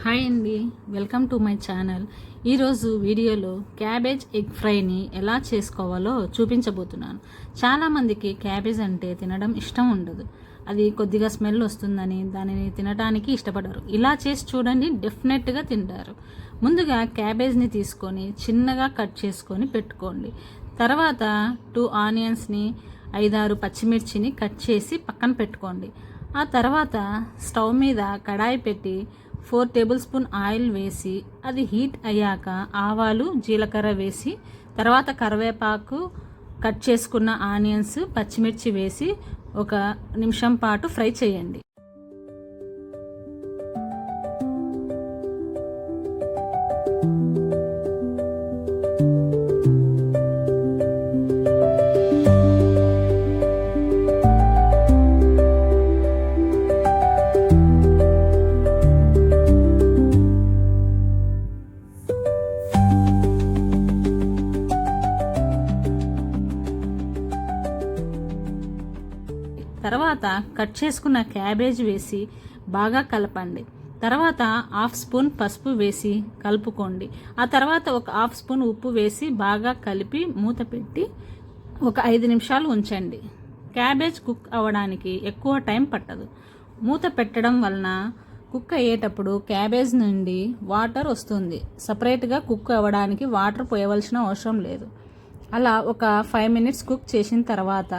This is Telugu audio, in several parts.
హాయ్ అండి, వెల్కమ్ టు మై ఛానల్. ఈరోజు వీడియోలో క్యాబేజ్ ఎగ్ ఫ్రైని ఎలా చేసుకోవాలో చూపించబోతున్నాను. చాలామందికి క్యాబేజ్ అంటే తినడం ఇష్టం ఉండదు. అది కొద్దిగా స్మెల్ వస్తుందని దానిని తినడానికి ఇష్టపడరు. ఇలా చేసి చూడండి, డెఫినెట్గా తింటారు. ముందుగా క్యాబేజ్ని తీసుకొని చిన్నగా కట్ చేసుకొని పెట్టుకోండి. తర్వాత 2 ఆనియన్స్ని 5-6 పచ్చిమిర్చిని కట్ చేసి పక్కన పెట్టుకోండి. ఆ తర్వాత స్టవ్ మీద కడాయి పెట్టి 4 టేబుల్ స్పూన్ ఆయిల్ వేసి అది హీట్ అయ్యాక ఆవాలు జీలకర్ర వేసి తర్వాత కరివేపాకు కట్ చేసుకున్న ఆనియన్స్ పచ్చిమిర్చి వేసి 1 నిమిషం పాటు ఫ్రై చేయండి. తర్వాత కట్ చేసుకున్న క్యాబేజ్ వేసి బాగా కలపండి. తర్వాత 1/2 స్పూన్ పసుపు వేసి కలుపుకోండి. ఆ తర్వాత 1/2 స్పూన్ ఉప్పు వేసి బాగా కలిపి మూత పెట్టి 5 నిమిషాలు ఉంచండి. క్యాబేజ్ కుక్ అవ్వడానికి ఎక్కువ టైం పట్టదు. మూత పెట్టడం వలన కుక్ అయ్యేటప్పుడు క్యాబేజ్ నుండి వాటర్ వస్తుంది. సపరేట్గా కుక్ అవ్వడానికి వాటర్ పోయవలసిన అవసరం లేదు. అలా 5 మినిట్స్ కుక్ చేసిన తర్వాత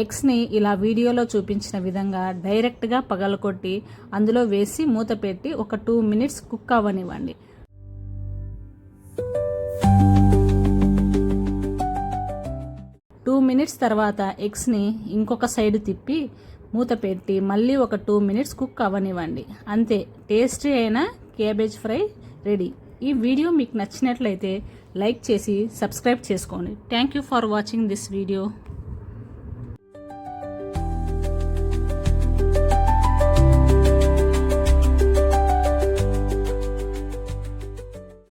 ఎగ్స్ని ఇలా వీడియోలో చూపించిన విధంగా డైరెక్ట్గా పగలకొట్టి అందులో వేసి మూత పెట్టి 2 మినిట్స్ కుక్ అవ్వనివ్వండి. మినిట్స్ తర్వాత ఎగ్స్ని ఇంకొక సైడ్ తిప్పి మూత పెట్టి మళ్ళీ 2 మినిట్స్ కుక్ అవ్వనివ్వండి. అంతే, టేస్టీ అయిన క్యాబేజ్ ఫ్రై రెడీ. ఈ వీడియో మీకు నచ్చినట్లయితే లైక్ చేసి సబ్స్క్రైబ్ చేసుకోండి. Thank you for watching this video.